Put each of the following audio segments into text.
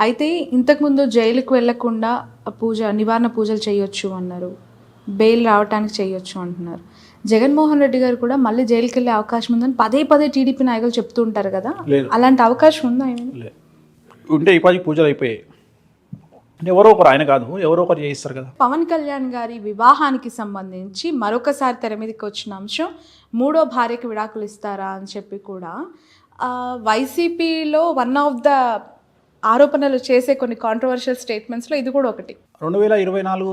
అయితే ఇంతకుముందు జైలుకు వెళ్లకుండా నివారణ పూజలు చేయొచ్చు అన్నారు, బెయిల్ రావడానికి చేయొచ్చు అంటున్నారు. జగన్మోహన్ రెడ్డి గారు కూడా మళ్ళీ జైలుకి వెళ్ళే అవకాశం ఉందని పదే పదే టీడీపీ నాయకులు చెప్తూ ఉంటారు కదా, అలాంటి అవకాశం ఉందా? ఉంటే ఈ పూజలు అయిపోయాయి. ఎవరో ఒకరు, ఆయన కాదు ఎవరో ఒకరు చేయిస్తారు కదా. పవన్ కళ్యాణ్ గారి వివాహానికి సంబంధించి మరొకసారి తెర మీదకి వచ్చిన అంశం, మూడో భార్యకి విడాకులు ఇస్తారా అని చెప్పి కూడా వైసీపీలో వన్ ఆఫ్ ద ఆరోపణలు చేసే కొన్ని కాంట్రవర్షియల్ స్టేట్మెంట్స్లో ఇది కూడా ఒకటి. 2024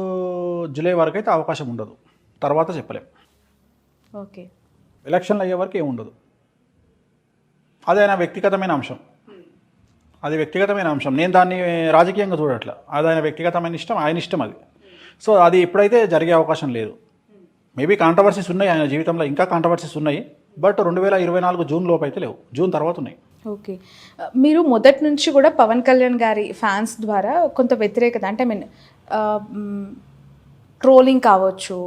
జూలై వరకు అయితే అవకాశం ఉండదు, తర్వాత చెప్పలేం. ఓకే, ఎలక్షన్లు అయ్యే వరకు ఏముండదు. అది ఆయన వ్యక్తిగతమైన అంశం, అది వ్యక్తిగతమైన అంశం. నేను దాన్ని రాజకీయంగా చూడట్లా. అది ఆయన వ్యక్తిగతమైన ఇష్టం, ఆయన ఇష్టం అది. సో అది ఇప్పుడైతే జరిగే అవకాశం లేదు. మేబీ కాంట్రవర్సీస్ ఉన్నాయి ఆయన జీవితంలో, ఇంకా కాంట్రవర్సీస్ ఉన్నాయి. బట్ 2024 జూన్ లోపు అయితే లేవు, జూన్ తర్వాత ఉన్నాయి. ఓకే, మీరు మొదటి నుంచి కూడా పవన్ కళ్యాణ్ గారి ఫ్యాన్స్ ద్వారా కొంత వ్యతిరేకత, అంటే ట్రోలింగ్ కావచ్చు,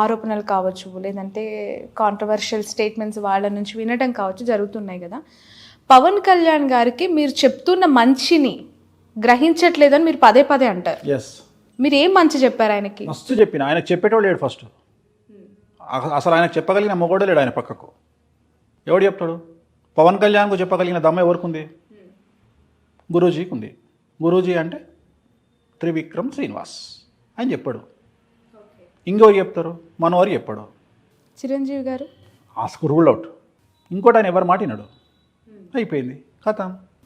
ఆరోపణలు కావచ్చు, లేదంటే కాంట్రవర్షియల్ స్టేట్మెంట్స్ వాళ్ళ నుంచి వినడం కావచ్చు జరుగుతున్నాయి కదా. పవన్ కళ్యాణ్ గారికి మీరు చెప్తున్న మంచిని గ్రహించట్లేదని మీరు పదే పదే అంటారు. ఎస్, మీరు ఏం మంచి చెప్పారు ఆయనకి? మస్తు చెప్పిన. ఆయనకు చెప్పేటోడు లేడు ఫస్ట్. అసలు ఆయనకు చెప్పగలిగిన మొగోడే లేడు ఆయన పక్కకు. ఎవడు చెప్తాడు? పవన్ కళ్యాణ్కు చెప్పగలిగిన దమ్మ ఎవరికి ఉంది? గురూజీకి ఉంది. గురూజీ అంటే త్రివిక్రమ్ శ్రీనివాస్ ఆయన చెప్పాడు. ఇంకెవరు చెప్తారు? మనోహర్ చెప్పాడు. చిరంజీవి గారు ఆస్కు రూల్ అవుట్. ఇంకోటి ఆయన ఎవరు మాటినాడు, అయిపోయింది, కథ.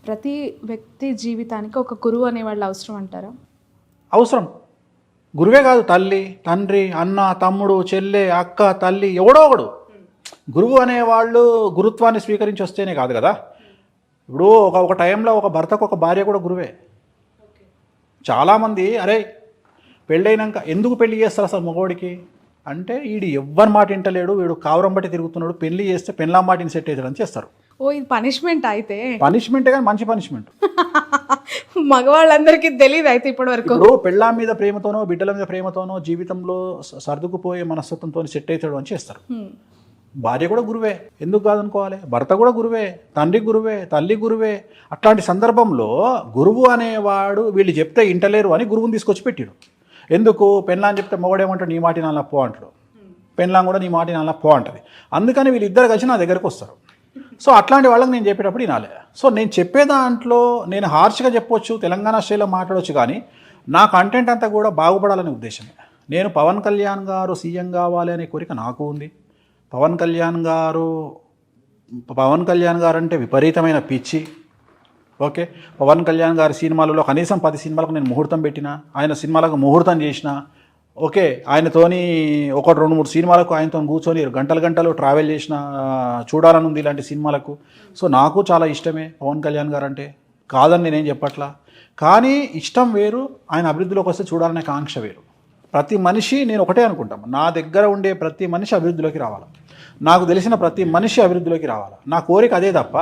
ప్రతి వ్యక్తి జీవితానికి ఒక గురువు అనేవాళ్ళు అవసరం అంటారా? అవసరం. గురువే కాదు, తల్లి, తండ్రి, అన్న, తమ్ముడు, చెల్లె, అక్క, తల్లి, ఎవడో ఒకడు. గురువు అనేవాళ్ళు గురుత్వాన్ని స్వీకరించి వస్తేనే కాదు కదా. ఇప్పుడు ఒక టైంలో ఒక భర్తకు ఒక భార్య కూడా గురువే. చాలామంది అరే పెళ్ళైనాక ఎందుకు పెళ్లి చేస్తారు అసలు మగవాడికి అంటే, వీడు ఎవ్వరి మాట వింటలేడు, వీడు కావరం బట్టి తిరుగుతున్నాడు, పెళ్లి చేస్తే పెళ్ళాం మాటిని సెట్ అవుతాడని చేస్తారు. ఓ, ఇది పనిష్మెంట్ అయితే? పనిష్మెంటే కానీ మంచి పనిష్మెంట్. మగవాళ్ళందరికీ తెలియదు అయితే ఇప్పటి వరకు. ఇప్పుడు పెళ్ళాం మీద ప్రేమతోనో, బిడ్డల మీద ప్రేమతోనో, జీవితంలో సర్దుకుపోయే మనస్తత్వంతో సెట్ అవుతాడు అని చేస్తారు. భార్య కూడా గురువే, ఎందుకు కాదనుకోవాలి? భర్త కూడా గురువే, తండ్రి గురువే, తల్లి గురువే. అట్లాంటి సందర్భంలో గురువు అనేవాడు వీళ్ళు చెప్తే ఇంటలేరు అని గురువుని తీసుకొచ్చి పెట్టాడు. ఎందుకు? పెళ్ళాం చెప్తే మొగడేమంటాడు, నీ మాటి నాన్న పో అంటాడు. పెళ్ళాం కూడా నీ మాటి నాన్న పో అంటది. అందుకని వీళ్ళిద్దరు కలిసి నా దగ్గరకు వస్తారు. సో అట్లాంటి వాళ్ళకి నేను చెప్పేటప్పుడు వినాలి. సో నేను చెప్పే దాంట్లో నేను హార్ష్గా చెప్పొచ్చు, తెలంగాణ స్టైల్లో మాట్లాడవచ్చు, కానీ నా కంటెంట్ అంతా కూడా బాగుపడాలనే ఉద్దేశమే. నేను పవన్ కళ్యాణ్ గారు సీఎం కావాలి అనే కోరిక నాకు ఉంది. పవన్ కళ్యాణ్ గారు అంటే విపరీతమైన పిచ్చి. ఓకే, పవన్ కళ్యాణ్ గారి సినిమాలలో కనీసం 10 సినిమాలకు నేను ముహూర్తం పెట్టిన, ఆయన సినిమాలకు ముహూర్తం చేసిన. ఓకే, ఆయనతోని 1-2-3 సినిమాలకు ఆయనతో కూర్చొని గంటలు ట్రావెల్ చేసిన, చూడాలని ఉంది ఇలాంటి సినిమాలకు. సో నాకు చాలా ఇష్టమే పవన్ కళ్యాణ్ గారు అంటే, కాదని నేనేం చెప్పట్లా. కానీ ఇష్టం వేరు, ఆయన అభివృద్ధిలోకి వస్తే చూడాలనే కాంక్ష వేరు. ప్రతి మనిషి, నేను ఒకటే అనుకుంటాను, నా దగ్గర ఉండే ప్రతి మనిషి అభివృద్ధిలోకి రావాలి, నాకు తెలిసిన ప్రతి మనిషి అభివృద్ధిలోకి రావాలి. నా కోరిక అదే తప్ప,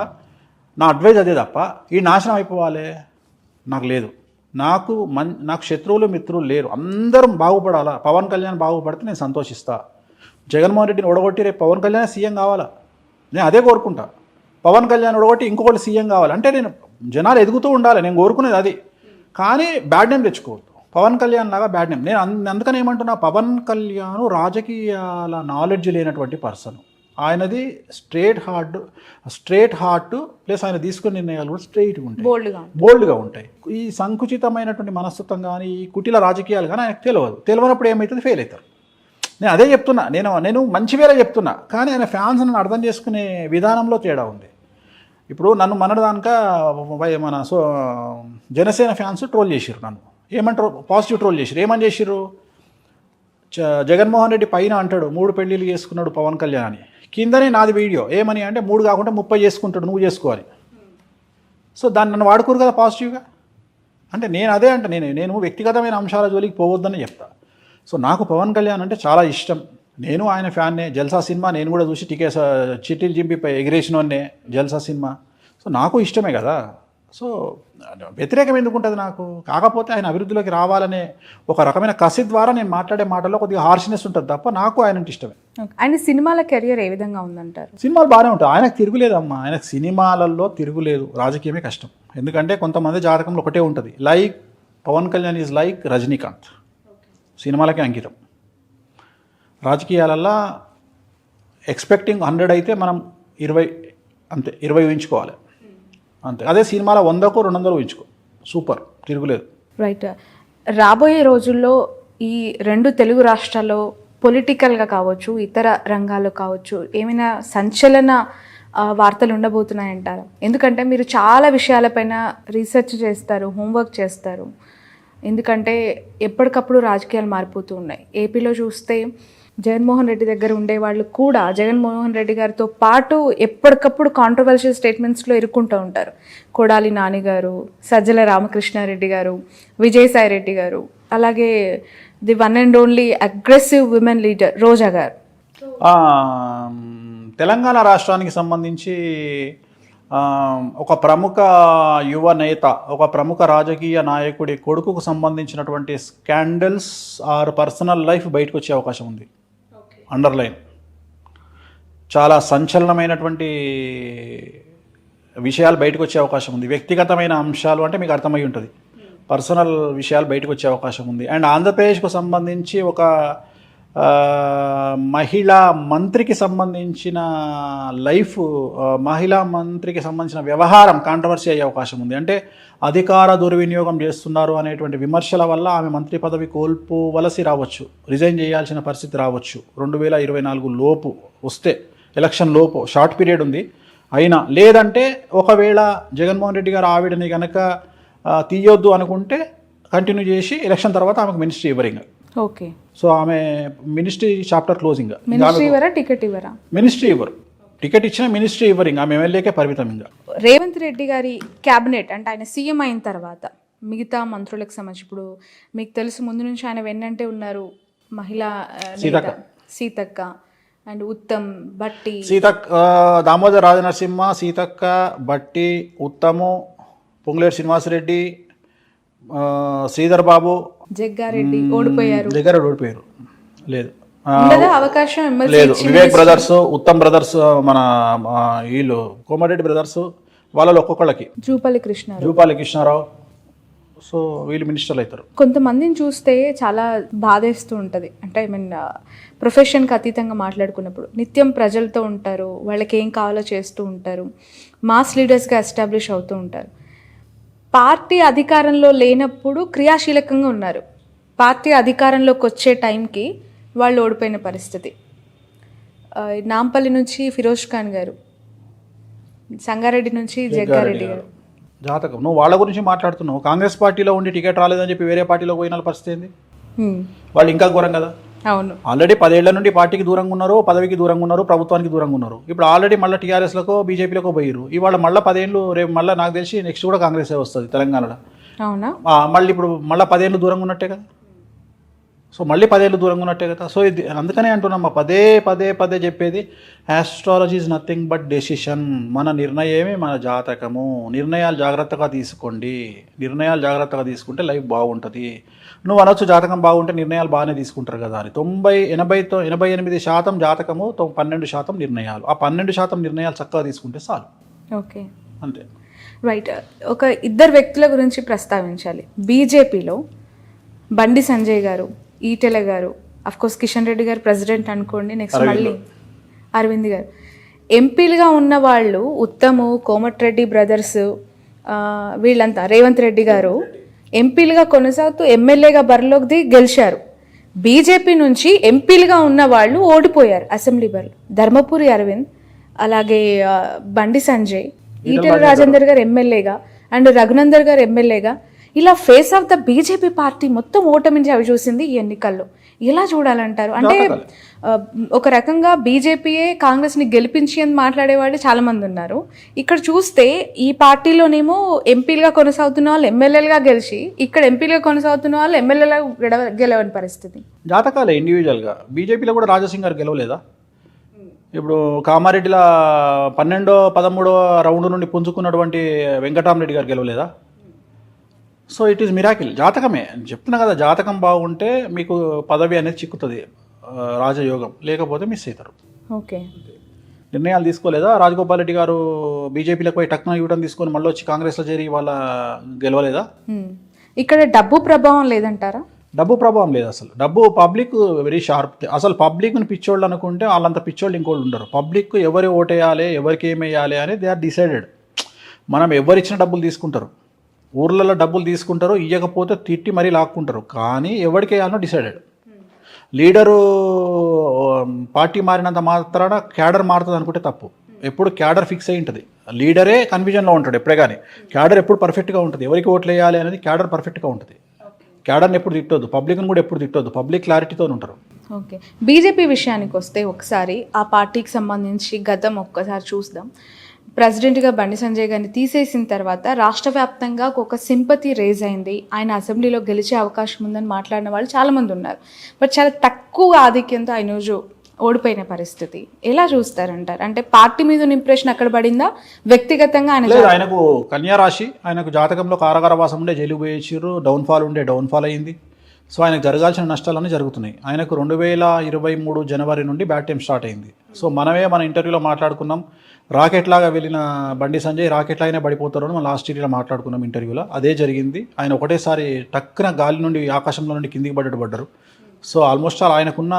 నా అడ్వైజ్ అదే తప్ప ఈ నాశనం అయిపోవాలి నాకు లేదు. నాకు శత్రువులు మిత్రులు లేరు, అందరం బాగుపడాలా. పవన్ కళ్యాణ్ బాగుపడితే నేను సంతోషిస్తా. జగన్మోహన్ రెడ్డిని ఓడగొట్టి రేపు పవన్ కళ్యాణ్ సీఎం కావాలా, నేను అదే కోరుకుంటా. పవన్ కళ్యాణ్ ఓడగొట్టి ఇంకొకటి సీఎం కావాలి అంటే, నేను జనాలు ఎదుగుతూ ఉండాలి, నేను కోరుకునేది అది. కానీ బ్యాడ్ నేమ్ తెచ్చుకోవద్దు, పవన్ కళ్యాణ్ లాగా బ్యాడ్ నేమ్. నేను అందుకని ఏమంటున్నా, పవన్ కళ్యాణ్ రాజకీయాల నాలెడ్జ్ లేనటువంటి పర్సన్. ఆయనది స్ట్రేట్ హార్ట్ ప్లస్ ఆయన తీసుకునే నిర్ణయాలు కూడా స్ట్రైట్గా ఉంటాయి, బోల్డ్గా ఉంటాయి. ఈ సంకుచితమైనటువంటి మనస్తత్వం కానీ, ఈ కుటిల రాజకీయాలు కానీ ఆయనకు తెలియనప్పుడు ఏమవుతుంది, ఫెయిల్ అవుతారు. నేను అదే చెప్తున్నా, నేను మంచి వేరే చెప్తున్నా, కానీ ఆయన ఫ్యాన్స్ నన్ను అర్థం చేసుకునే విధానంలో తేడా ఉంది. ఇప్పుడు నన్ను మనదానిక మన జనసేన ఫ్యాన్స్ ట్రోల్ చేసిర్రు, నన్ను ఏమంటారు, పాజిటివ్ ట్రోల్ చేసిర్రు. ఏమని చేసిర్రు? జగన్మోహన్ రెడ్డి పైన అంటాడు 3 పెళ్ళిళ్ళు చేసుకున్నాడు పవన్ కళ్యాణ్ అని, కిందనే నాది వీడియో ఏమని అంటే 3 కాకుండా 30 చేసుకుంటాడు, నువ్వు చేసుకోవాలి. సో దాన్ని నన్ను వాడుకోరు కదా పాజిటివ్గా. అంటే నేను అదే అంటే, నేను వ్యక్తిగతమైన అంశాల జోలికి పోవద్దని చెప్తా. సో నాకు పవన్ కళ్యాణ్ అంటే చాలా ఇష్టం, నేను ఆయన ఫ్యాన్నే. జల్సా సినిమా నేను కూడా చూసి చిట్టీలు చింపి ఎగిరేసినోన్నే జల్సా సినిమా. సో నాకు ఇష్టమే కదా. సో వ్యతిరేకం ఎందుకు ఉంటుంది నాకు? కాకపోతే ఆయన అభివృద్ధిలోకి రావాలనే ఒక రకమైన కసి ద్వారా నేను మాట్లాడే మాటల్లో కొద్దిగా హార్ష్నెస్ ఉంటుంది తప్ప నాకు ఆయన ఇష్టమే. ఆయన సినిమాల కెరియర్ ఏ విధంగా ఉందంటారు? సినిమాలు బాగానే ఉంటాయి, ఆయనకు తిరుగులేదమ్మా. ఆయనకు సినిమాలలో తిరుగులేదు, రాజకీయమే కష్టం. ఎందుకంటే కొంతమంది జాతకంలో ఒకటే ఉంటుంది, like Pawan Kalyan is like Rajinikanth, సినిమాలకే అంకితం. రాజకీయాలల్లో ఎక్స్పెక్టింగ్ 100 అయితే మనం 20 అంతే, 20 ఊహించుకోవాలి అంతే. అదే సినిమాలో 100కో 200 ఊహించుకో, సూపర్, తిరుగులేదు. రైట్. రాబోయే రోజుల్లో ఈ 2 తెలుగు రాష్ట్రాల్లో పొలిటికల్గా కావచ్చు, ఇతర రంగాల్లో కావచ్చు, ఏమైనా సంచలన వార్తలు ఉండబోతున్నాయంటారా? ఎందుకంటే మీరు చాలా విషయాలపైన రీసెర్చ్ చేస్తారు, హోంవర్క్ చేస్తారు. ఎందుకంటే ఎప్పటికప్పుడు రాజకీయాలు మారిపోతూ ఉన్నాయి. ఏపీలో చూస్తే జగన్మోహన్ రెడ్డి దగ్గర ఉండేవాళ్ళు కూడా జగన్మోహన్ రెడ్డి గారితో పాటు ఎప్పటికప్పుడు కాంట్రవర్షియల్ స్టేట్మెంట్స్లో ఇరుక్కుంటూ ఉంటారు. కొడాలి నాని గారు, సజ్జల రామకృష్ణారెడ్డి గారు, విజయసాయి రెడ్డి గారు, అలాగే the one and only aggressive women leader Roja garu. Telangana రాష్ట్రానికి సంబంధించి ఒక ప్రముఖ యువ నేత, ఒక ప్రముఖ రాజకీయ నాయకుడి కొడుకుకు సంబంధించినటువంటి స్కాండల్స్ ఆర్ పర్సనల్ లైఫ్ బయటకు వచ్చే అవకాశం ఉంది. అండర్లైన్, చాలా సంచలనమైనటువంటి విషయాలు బయటకు వచ్చే అవకాశం ఉంది. వ్యక్తిగతమైన అంశాలు అంటే మీకు అర్థమై ఉంటుంది, పర్సనల్ విషయాలు బయటకు వచ్చే అవకాశం ఉంది. అండ్ ఆంధ్రప్రదేశ్కు సంబంధించి ఒక మహిళా మంత్రికి సంబంధించిన లైఫ్, మహిళా మంత్రికి సంబంధించిన వ్యవహారం కాంట్రవర్సీ అయ్యే అవకాశం ఉంది. అంటే అధికార దుర్వినియోగం చేస్తున్నారు అనేటువంటి విమర్శల వల్ల ఆమె మంత్రి పదవి కోల్పోవలసి రావచ్చు, రిజైన్ చేయాల్సిన పరిస్థితి రావచ్చు. 2024 లోపు వస్తే, ఎలక్షన్ లోపు, షార్ట్ పీరియడ్ ఉంది అయినా. లేదంటే ఒకవేళ జగన్మోహన్ రెడ్డి గారు ఆవిడని కనుక తీయొద్దు అనుకుంటే కంటిన్యూ చేసి ఎలక్షన్ తర్వాత ఆమెకు మినిస్ట్రీ ఇవ్వరింగ్. ఓకే. సో ఆమె మినిస్ట్రీ చాప్టర్ క్లోజింగ్. మినిస్ట్రీ ఇవ్వరా, టికెట్ ఇవ్వరా? మినిస్ట్రీ ఇవ్వరు, టికెట్ ఇచ్చినా మినిస్ట్రీ ఇవ్వరు, ఇంకా ఆమె ఎమ్మెల్యేకే పరిమితం. ఇంకా రేవంత్ రెడ్డి గారి క్యాబినెట్ అంటే ఆయన సీఎం అయిన తర్వాత మిగతా మంత్రులకు సంబంధించి, ఇప్పుడు మీకు తెలుసు ముందు నుంచి ఆయన వెన్నంటే ఉన్నారు మహిళా సీతక్క అండ్ ఉత్తమ్, బట్టి, దామోదర్ రాజనరసింహ, సీతక్క, బట్టి, ఉత్తము, పొంగులేటి శ్రీనివాసరెడ్డి, శ్రీధర్ బాబు, జగ్గారెడ్డి ఓడిపోయారు. లేదు అవకాశం లేదు. వివేక్ బ్రదర్స్, ఉత్తమ్ బ్రదర్స్, మన వీళ్ళు కోమటిరెడ్డి బ్రదర్స్, వాళ్ళలో ఒక్కొక్కళ్ళకి, జూపాలి కృష్ణారావు, సో వీళ్ళు మినిస్టర్లు అవుతారు. కొంతమందిని చూస్తే చాలా బాధేస్తూ ఉంటుంది. అంటే ఐ మీన్ ప్రొఫెషన్కి అతీతంగా మాట్లాడుకున్నప్పుడు నిత్యం ప్రజలతో ఉంటారు, వాళ్ళకి ఏం కావాలో చేస్తూ ఉంటారు, మాస్ లీడర్స్గా ఎస్టాబ్లిష్ అవుతూ ఉంటారు. పార్టీ అధికారంలో లేనప్పుడు క్రియాశీలకంగా ఉన్నారు, పార్టీ అధికారంలోకి వచ్చే టైంకి వాళ్ళు ఓడిపోయిన పరిస్థితి. నాంపల్లి నుంచి ఫిరోజ్ ఖాన్ గారు, సంగారెడ్డి నుంచి జగ్గారెడ్డి గారు. జాతకం, నువ్వు వాళ్ళ గురించి మాట్లాడుతున్నావు. కాంగ్రెస్ పార్టీలో ఉండి టికెట్ రాలేదని చెప్పి వేరే పార్టీలో పోయిన పరిస్థితి ఏంది? వాళ్ళు ఇంకా ఘోరం కదా. అవును, ఆల్రెడీ 10 ఏళ్ల నుండి పార్టీకి దూరంగా ఉన్నారు, పదవికి దూరంగా ఉన్నారు, ప్రభుత్వానికి దూరంగా ఉన్నారు. ఇప్పుడు ఆల్రెడీ మళ్ళీ టీఆర్ఎస్లకో బీజేపీలకో పోయారు. ఇవాళ మళ్ళీ 10 ఏళ్ళు, రేపు మళ్ళీ నాకు తెలిసి నెక్స్ట్ కూడా కాంగ్రెసే వస్తుంది తెలంగాణలో. అవునా? మళ్ళీ ఇప్పుడు మళ్ళీ 10 ఏళ్ళు దూరంగా ఉన్నట్టే కదా. సో మళ్ళీ 10 ఏళ్ళు దూరంగా ఉన్నట్టే కదా. సో ఇది అందుకనే అంటున్నామ్మా, పదే చెప్పేది, astrology is nothing but decision. మన నిర్ణయమే మన జాతకము. నిర్ణయాలు జాగ్రత్తగా తీసుకోండి, నిర్ణయాలు జాగ్రత్తగా తీసుకుంటే లైఫ్ బాగుంటుంది. నువ్వు అనొచ్చు జాతకం బాగుంటే నిర్ణయాలు బాగానే తీసుకుంటారు కదా అని. 88% జాతకము, 12% నిర్ణయాలు. ఆ 12% నిర్ణయాలు చక్కగా తీసుకుంటే చాలు. ఓకే, అంతే. రైట్. ఒక ఇద్దరు వ్యక్తుల గురించి ప్రస్తావించాలి. బీజేపీలో బండి సంజయ్ గారు, ఈటెల గారు, అఫ్కోర్స్ కిషన్ రెడ్డి గారు ప్రెసిడెంట్ అనుకోండి, నెక్స్ట్ మళ్ళీ అరవింద్ గారు. ఎంపీలుగా ఉన్న వాళ్ళు ఉత్తము, కోమటిరెడ్డి బ్రదర్స్, వీళ్ళంతా, రేవంత్ రెడ్డి గారు ఎంపీలుగా కొనసాగుతూ ఎమ్మెల్యేగా బరిలోకి గెలిచారు. బీజేపీ నుంచి ఎంపీలుగా ఉన్న వాళ్ళు ఓడిపోయారు అసెంబ్లీ బరిలో. ధర్మపురి అరవింద్, అలాగే బండి సంజయ్, ఈటెల రాజేందర్ గారు ఎమ్మెల్యేగా అండ్ రఘునందర్ గారు ఎమ్మెల్యేగా, ఇలా face of the BJP party మొత్తం ఓటమించి అవి చూసింది ఈ ఎన్నికల్లో. ఎలా చూడాలంటారు? అంటే ఒక రకంగా బీజేపీయే కాంగ్రెస్ని గెలిపించి అని మాట్లాడేవాళ్ళు చాలామంది ఉన్నారు. ఇక్కడ చూస్తే ఈ పార్టీలోనేమో ఎంపీలుగా కొనసాగుతున్న వాళ్ళు ఎమ్మెల్యేలుగా గెలిచి, ఇక్కడ ఎంపీలుగా కొనసాగుతున్న వాళ్ళు ఎమ్మెల్యేలుగా గెలవని పరిస్థితి. జాతకాలే ఇండివిజువల్గా. బీజేపీలో కూడా రాజాసింగ్ గారు గెలవలేదా? ఇప్పుడు కామారెడ్డిలో 12వ 13వ రౌండ్ నుండి పుంజుకున్నటువంటి వెంకటరామరెడ్డి గారు గెలవలేదా? So it is miracle. జాతకమే చెప్తున్నా కదా, జాతకం బాగుంటే మీకు పదవి అనేది చిక్కుతుంది, రాజయోగం, లేకపోతే మిస్ అవుతారు. ఓకే, నిర్ణయాలు తీసుకోలేదా? రాజగోపాల్ రెడ్డి గారు బీజేపీలకు పోయి టక్న యూటర్న్ తీసుకొని మళ్ళీ వచ్చి కాంగ్రెస్లో చేరి వాళ్ళ గెలవలేదా? ఇక్కడ డబ్బు ప్రభావం లేదంటారా? డబ్బు ప్రభావం లేదు అసలు. డబ్బు పబ్లిక్ వెరీ షార్ప్. అసలు పబ్లిక్ని పిచ్చోళ్ళు అనుకుంటే వాళ్ళంత పిచ్చోళ్ళు ఇంకోళ్ళు ఉండరు. పబ్లిక్ ఎవరు ఓటేయాలి, ఎవరికి ఏమి వేయాలి అని దే ఆర్ డిసైడెడ్. మనం ఎవరిచ్చిన డబ్బులు తీసుకుంటారు, ఊర్లలో డబ్బులు తీసుకుంటారు, ఇవ్వకపోతే తిట్టి మరీ లాక్కుంటారు, కానీ ఎవరికి వేయాలనో డిసైడెడ్. లీడరు పార్టీ మారినంత మాత్రాన క్యాడర్ మారుతుంది అనుకుంటే తప్పు. ఎప్పుడు క్యాడర్ ఫిక్స్ అయి ఉంటుంది, లీడరే కన్ఫ్యూజన్లో ఉంటాడు ఎప్పుడే, కానీ క్యాడర్ ఎప్పుడు పర్ఫెక్ట్గా ఉంటుంది. ఎవరికి ఓట్లు వేయాలి అనేది క్యాడర్ పర్ఫెక్ట్గా ఉంటుంది. క్యాడర్ని ఎప్పుడు తిట్టొద్దు, పబ్లిక్ని కూడా ఎప్పుడు తిట్టొద్దు, పబ్లిక్ క్లారిటీతో ఉంటారు. ఓకే, బీజేపీ విషయానికి వస్తే ఒకసారి ఆ పార్టీకి సంబంధించి గతం ఒక్కసారి చూద్దాం. ప్రెసిడెంట్గా బండి సంజయ్ గారిని తీసేసిన తర్వాత రాష్ట్ర వ్యాప్తంగా ఒక సింపతి రేజ్ అయింది. ఆయన అసెంబ్లీలో గెలిచే అవకాశం ఉందని మాట్లాడిన వాళ్ళు చాలామంది ఉన్నారు. బట్ చాలా తక్కువ ఆధిక్యంతో ఆయన రోజు ఓడిపోయిన పరిస్థితి. ఎలా చూస్తారంటారు? అంటే పార్టీ మీద ఇంప్రెషన్ అక్కడ పడిందా, వ్యక్తిగతంగా ఆయనకు కన్యా రాశి, ఆయనకు జాతకంలో కారాగారవాసం ఉండే, జైలు పోయేసారు, డౌన్ఫాల్ అయింది. సో ఆయనకు జరగాల్సిన నష్టాలన్నీ జరుగుతున్నాయి. ఆయనకు 2023 జనవరి నుండి బ్యాడ్ టైం స్టార్ట్ అయింది. సో మన ఇంటర్వ్యూలో మాట్లాడుకున్నాం, రాకెట్ లాగా వెళ్ళిన బండి సంజయ్ రాకెట్ లాగానే పడిపోతారు అని మనం లాస్ట్ ఇయర్లో మాట్లాడుకున్నాం ఇంటర్వ్యూలో. అదే జరిగింది. ఆయన ఒకటేసారి టక్కున గాలి నుండి, ఆకాశంలో నుండి కిందికి పడ్డారు. సో ఆల్మోస్ట్ ఆయనకున్న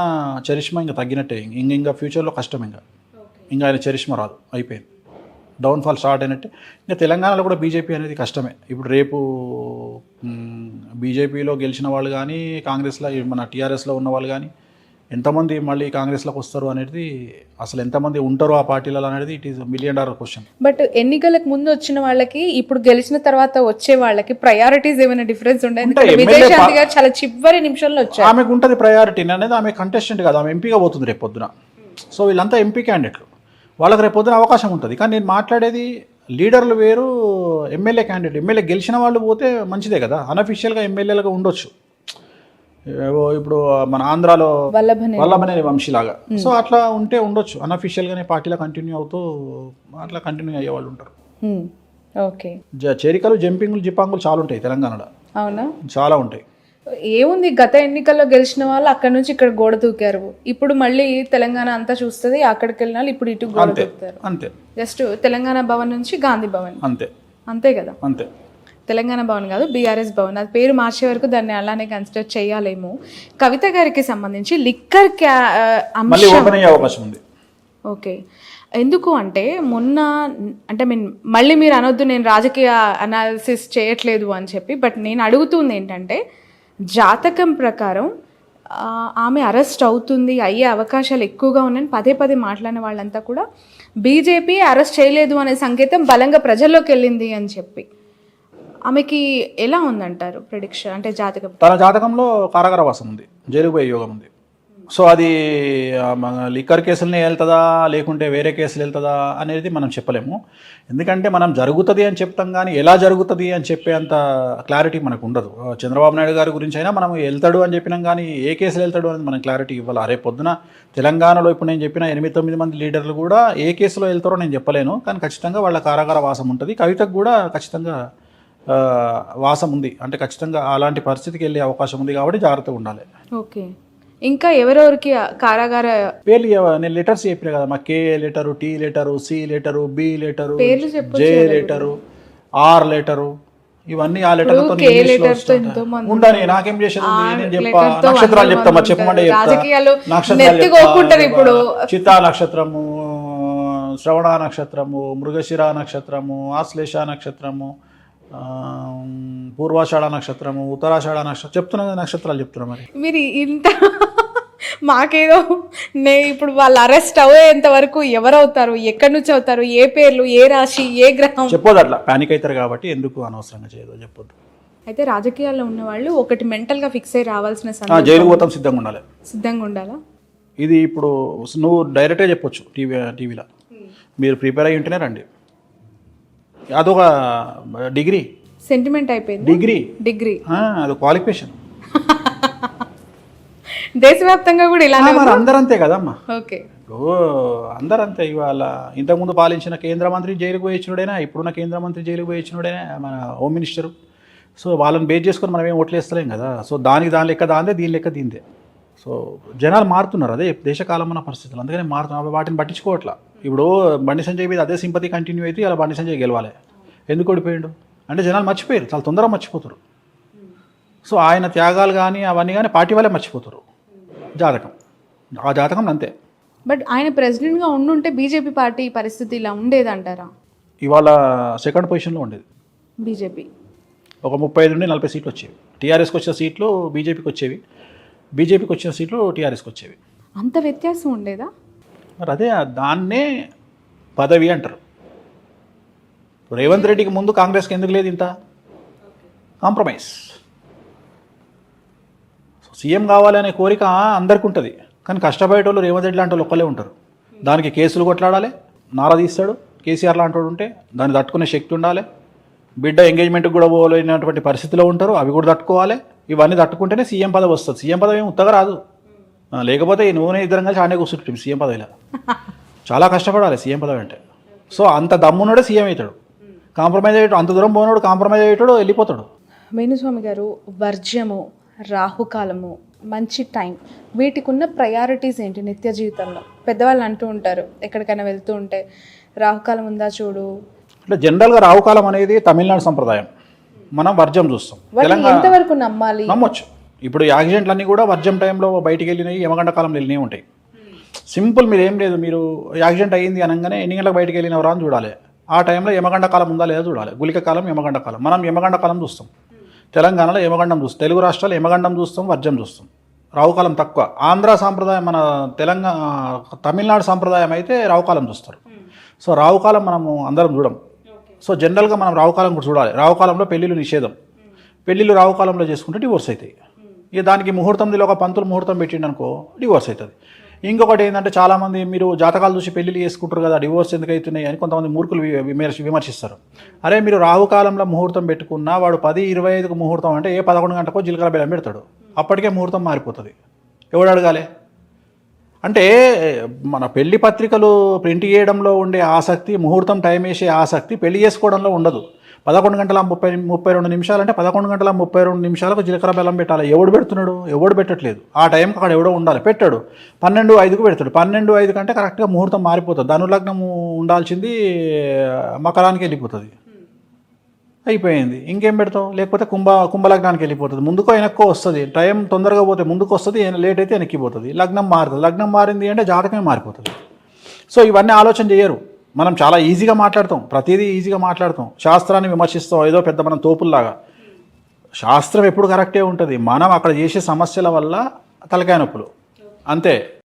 చరిష్మా ఇంకా తగ్గినట్టే. ఇంకా ఫ్యూచర్లో కష్టం, ఇంకా ఆయన చరిష్మా రాదు, అయిపోయింది, డౌన్ఫాల్ స్టార్ట్ అయినట్టే. ఇంకా తెలంగాణలో కూడా బీజేపీ అనేది కష్టమే. ఇప్పుడు రేపు బీజేపీలో గెలిచిన వాళ్ళు కానీ, కాంగ్రెస్లో మన టీఆర్ఎస్లో ఉన్న వాళ్ళు కానీ ఎంతమంది మళ్ళీ కాంగ్రెస్లోకి వస్తారు అనేది, అసలు ఎంతమంది ఉంటారు ఆ పార్టీలలో అనేది it is $1 million question. But ఎన్నికలకు ముందు వచ్చిన వాళ్ళకి ఇప్పుడు గెలిచిన తర్వాత వచ్చే వాళ్ళకి ప్రయారిటీస్ ఏమైనా డిఫరెన్స్ ఉంటాయి? విజయశాంతి గారు చాలా చివరి నిమిషంలో వచ్చారు. ఆమెకు ఉంటుంది ప్రయారిటీ అనేది. ఆమె కంటెస్టెంట్ కాదు, ఆమె ఎంపీగా పోతుంది రేపు పొద్దున. సో వీళ్ళంతా ఎంపీ క్యాండిడేట్లు, వాళ్ళకి రేపు పొద్దున అవకాశం ఉంటుంది. కానీ నేను మాట్లాడేది లీడర్లు వేరు, ఎమ్మెల్యే క్యాండిడేట్. ఎమ్మెల్యే గెలిచిన వాళ్ళు పోతే మంచిదే కదా, అన్అఫీషియల్గా ఎమ్మెల్యేలుగా ఉండొచ్చు. ఇప్పుడు మన ఆంధ్రాలో వల్లభనేని వంశీలాగా. సో అట్లా ఉంటే ఉండొచ్చు, అన్అఫీషియల్గానే పార్టీలో కంటిన్యూ అవుతూ అట్లా కంటిన్యూ అయ్యే వాళ్ళు ఉంటారు. ఓకే, చేరికలు, జంపింగ్లు, జిపాంగులు చాలా ఉంటాయి తెలంగాణలో. అవునా? చాలా ఉంటాయి. ఏముంది, గత ఎన్నికల్లో గెలిచిన వాళ్ళు అక్కడ నుంచి ఇక్కడ గోడ దూకారు. ఇప్పుడు మళ్ళీ తెలంగాణ అంతా చూస్తుంది, అక్కడికి వెళ్ళిన వాళ్ళు ఇప్పుడు ఇటు గోడ దూకుతారు. అంతే, జస్ట్ తెలంగాణ భవన్ నుంచి గాంధీ భవన్, అంతే కదా. అంతే, తెలంగాణ భవన్ కాదు, బీఆర్ఎస్ భవన్. అది పేరు మార్చే వరకు దాన్ని అలానే కన్సిడర్ చేయాలేమో. కవిత గారికి సంబంధించి లిక్కర్ అవకాశం ఉంది. ఓకే, ఎందుకు అంటే మొన్న, అంటే మళ్ళీ మీరు అనొద్దు నేను రాజకీయ అనాలిసిస్ చేయట్లేదు అని చెప్పి, బట్ నేను అడుగుతుంది ఏంటంటే జాతకం ప్రకారం ఆమె అరెస్ట్ అవుతుంది, అయ్యే అవకాశాలు ఎక్కువగా ఉన్నాయని పదే మాట్లాడిన వాళ్ళంతా కూడా బీజేపీ అరెస్ట్ చేయలేదు అనే సంకేతం బలంగా ప్రజల్లోకి వెళ్ళింది అని చెప్పి. ఆమెకి ఎలా ఉందంటారు ప్రెడిక్షన్? అంటే జాతకం, తన జాతకంలో కారాగారవాసం ఉంది, జైలు పోయే యోగం ఉంది. సో అది లిక్కర్ కేసులనే వెళ్తుందా లేకుంటే వేరే కేసులు వెళ్తుందా అనేది మనం చెప్పలేము. ఎందుకంటే మనం జరుగుతుంది అని చెప్తాం, కానీ ఎలా జరుగుతుంది అని చెప్పేంత క్లారిటీ మనకు ఉండదు. చంద్రబాబు నాయుడు గారి గురించి అయినా మనం వెళ్తాడు అని చెప్పినాం, కానీ ఏ కేసులు వెళ్తాడు అనేది మనం క్లారిటీ ఇవ్వాలి. రేపు పొద్దున తెలంగాణలో ఇప్పుడు నేను చెప్పిన 8-9 మంది లీడర్లు కూడా ఏ కేసులో వెళ్తారో నేను చెప్పలేను, కానీ ఖచ్చితంగా వాళ్ళ కారాగార వాసం ఉంటుంది. కవితకు కూడా ఖచ్చితంగా వాసం ఉంది, అంటే ఖచ్చితంగా అలాంటి పరిస్థితికి వెళ్ళే అవకాశం ఉంది, కాబట్టి జాగ్రత్తగా ఉండాలి. ఓకే, ఇంకా ఎవరెవరికి కారాగార పేర్లు నేను లెటర్స్ చెప్పిన కదా, మా K letter, T letter, C letter, B letter, J letter, R letter, ఇవన్నీ ఆ లెటర్లతో ఉండని. నాకేం చేసేది, నేను చెప్పా నక్షత్రాలు చెప్తామా, చెప్పమంటే నక్షత్రాలు, చిత్తా నక్షత్రము, శ్రవణ నక్షత్రము, మృగశిర నక్షత్రము, ఆశ్లేష నక్షత్రము, పూర్వాషాఢ నక్షత్రము, ఉత్తరాషాఢ నక్షత్రం చెప్తున్నా, నక్షత్రాలు చెప్తున్నా. మరి మీరు ఇంత మాకేదో ఇప్పుడు వాళ్ళు అరెస్ట్ అయ్యేంత వరకు ఎవరవుతారు, ఎక్కడి నుంచి అవుతారు, ఏ పేర్లు, ఏ రాశి, ఏ గ్రహం చెప్పొద్దు. అట్లా ప్యానిక్ అవుతారు కాబట్టి ఎందుకు అనవసరంగా చేయదో చెప్పొద్దు. అయితే రాజకీయాల్లో ఉన్న వాళ్ళు ఒకటి మెంటల్గా ఫిక్స్ అయ్యి రావాల్సిన జైలు పోతాం సిద్ధంగా ఉండాలి. సిద్ధంగా ఉండాలా? ఇది ఇప్పుడు నువ్వు డైరెక్ట్గా చెప్పొచ్చు టీవీలో, మీరు ప్రిపేర్ అయ్యి ఉంటేనే రండి. అదొక డిగ్రీ, సెంటిమెంట్ అయిపోయింది. డిగ్రీ అది క్వాలిఫికేషన్. దేశవ్యాప్తంగా కూడా ఇలా అందరూ అంతే కదమ్మా. ఓకే, ఇప్పుడు అందరూ అంతే. ఇవాళ ఇంతకుముందు పాలించిన కేంద్ర మంత్రి జైలుకు పోయి ఇచ్చినోడైనా, ఇప్పుడున్న కేంద్ర మంత్రి జైలుకు పోయి ఇచ్చినోడైనా మన హోమ్ మినిస్టరు. సో వాళ్ళని బేస్ చేసుకొని మనం ఏం ఓట్లేస్తలేం కదా. సో దాని లెక్క దాందే, దీని లెక్క దీందే. సో జనాలు మారుతున్నారు, అదే దేశకాలం ఉన్న పరిస్థితులు, అందుకనే మారుతున్నారు. వాటిని పట్టించుకోవట్లా. ఇప్పుడు బండి సంజయ్ మీద అదే సింపతి కంటిన్యూ అయితే అలా బండి సంజయ్ గెలవాలి. ఎందుకు ఓడిపోయాడు అంటే జనాలు మర్చిపోయారు, చాలా తొందరగా మర్చిపోతారు. సో ఆయన త్యాగాలు కానీ అవన్నీ కానీ పార్టీ వాళ్ళే మర్చిపోతారు. జాతకం, ఆ జాతకం అంతే. బట్ ఆయన ప్రెసిడెంట్గా ఉండుంటే బీజేపీ పార్టీ పరిస్థితి ఇలా ఉండేదంటారా? ఇవాళ సెకండ్ పొజిషన్లో ఉండేది బీజేపీ. ఒక 35 నుండి 40 సీట్లు వచ్చేవి. టీఆర్ఎస్కి వచ్చిన సీట్లు బీజేపీకి వచ్చేవి, బీజేపీకి వచ్చిన సీట్లు టీఆర్ఎస్కి వచ్చేవి. అంత వ్యత్యాసం ఉండేదా? మరి అదే దాన్నే పదవి అంటారు. రేవంత్ రెడ్డికి ముందు కాంగ్రెస్కి ఎందుకు లేదు ఇంత కాంప్రమైజ్? సీఎం కావాలనే కోరిక అందరికీ ఉంటుంది, కానీ కష్టపడేటోళ్ళు రేవంత్ రెడ్డి లాంటి వాళ్ళు ఒక్కలే ఉంటారు. దానికి కేసులు కొట్లాడాలి, నారా తీస్తాడు. కేసీఆర్ లాంటి వాడు ఉంటే దాన్ని తట్టుకునే శక్తి ఉండాలి. బిడ్డ ఎంగేజ్మెంట్కి కూడా పోలేనటువంటి పరిస్థితిలో ఉంటారు, అవి కూడా తట్టుకోవాలి. ఇవన్నీ తట్టుకుంటేనే సీఎం పదవి వస్తుంది. సీఎం పదవి ఏమి ఉత్తగా రాదు. లేకపోతే ఈ నూనె ఇద్దరం కలిసి ఆడే కూర్చుంటుంది సీఎం పదవిలో. చాలా కష్టపడాలి సీఎం పదవి అంటే. సో అంత దమ్మున్నాడే సీఎం అవుతాడు. కాంప్రమైజ్ అయ్యేటాడు, అంత దూరం పోయినాడు కాంప్రమైజ్ అయ్యేటాడు, వెళ్ళిపోతాడు. వేణుస్వామి గారు, వర్జ్యము, రాహుకాలము, మంచి టైం, వీటికి ఉన్న ప్రయారిటీస్ ఏంటి నిత్య జీవితంలో? పెద్దవాళ్ళు అంటూ ఉంటారు ఎక్కడికైనా వెళ్తూ ఉంటే రాహుకాలం ఉందా చూడు. అంటే జనరల్గా రాహుకాలం అనేది తమిళనాడు సంప్రదాయం, మనం వర్జం చూస్తాం. ఎంతవరకు నమ్మాలి? నమ్మొచ్చు. ఇప్పుడు యాక్సిడెంట్లన్నీ కూడా వర్జం టైంలో బయటికి వెళ్ళినాయి, యమగండ కాలంలో వెళ్ళినవి ఉంటాయి. సింపుల్, మీరు ఏం లేదు, మీరు యాక్సిడెంట్ అయ్యింది అనగానే ఎన్ని గంటలకు బయటికి వెళ్ళినవరా అని చూడాలి. ఆ టైంలో యమగండ కాలం ఉందా లేదా చూడాలి. గుళిక కాలం, యమగండ కాలం. మనం యమగండ కాలం చూస్తాం, తెలంగాణలో యమగండం చూస్తాం, తెలుగు రాష్ట్రాలు యమగండం చూస్తాం, వర్జం చూస్తాం. రావుకాలం తక్కువ. ఆంధ్ర సాంప్రదాయం, మన తమిళనాడు సాంప్రదాయం అయితే రావుకాలం చూస్తారు. సో రావుకాలం మనము అందరం చూడం. సో జనరల్గా మనం రావుకాలం కూడా చూడాలి. రావుకాలంలో పెళ్ళిళ్ళు నిషేధం. పెళ్ళిళ్ళు రావుకాలంలో చేసుకుంటే డివోర్స్ అవుతాయి. ఇక దానికి ముహూర్తంలో ఒక పంతులు ముహూర్తం పెట్టిండు అనుకో డివోర్స్ అవుతుంది. ఇంకొకటి ఏంటంటే చాలామంది మీరు జాతకాలు చూసి పెళ్ళిళ్ళు చేసుకుంటారు కదా, డివోర్స్ ఎందుకు అవుతున్నాయి అని కొంతమంది మూర్ఖులు విమర్శిస్తారు. అరే మీరు రాహుకాలంలో ముహూర్తం పెట్టుకున్నా వాడు 10:25కు ముహూర్తం అంటే 11 గంటకో జీలకర్ర బెల్లం పెడతాడు, అప్పటికే ముహూర్తం మారిపోతుంది. ఎవడు అడగాలి? అంటే మన పెళ్లి పత్రికలు ప్రింట్ చేయడంలో ఉండే ఆసక్తి, ముహూర్తం టైం వేసే ఆసక్తి పెళ్లి చేసుకోవడంలో ఉండదు. 11 గంటల 32 నిమిషాలు అంటే 11 గంటల 32 నిమిషాలకు జీలకర్ర బెల్లం పెట్టాలి. ఎవడు పెడుతున్నాడు? ఎవడు పెట్టట్లేదు. ఆ టైంకి అక్కడ ఎవడో ఉండాలి, పెట్టాడు. 12:05కు పెడతాడు. 12:05 కంటే కరెక్ట్గా ముహూర్తం మారిపోతుంది. ధనులగ్నం ఉండాల్సింది మకరానికి వెళ్ళిపోతుంది, అయిపోయింది. ఇంకేం పెడతావు? లేకపోతే కుంభలగ్నానికి వెళ్ళిపోతుంది. ముందుకో వెనక్కో వస్తుంది. టైం తొందరగా పోతే ముందుకు వస్తుంది, లేట్ అయితే వెనక్కిపోతుంది. లగ్నం మారుతుంది. లగ్నం మారింది అంటే జాతకమే మారిపోతుంది. సో ఇవన్నీ ఆలోచన చేయరు. మనం చాలా ఈజీగా మాట్లాడతాం, ప్రతిదీ ఈజీగా మాట్లాడతాం, శాస్త్రాన్ని విమర్శిస్తాం ఏదో పెద్ద మనం తోపుల్లాగా. శాస్త్రం ఎప్పుడు కరెక్టే ఉంటుంది, మనం అక్కడ చేసే సమస్యల వల్ల తలకాయ నొప్పులు అంతే.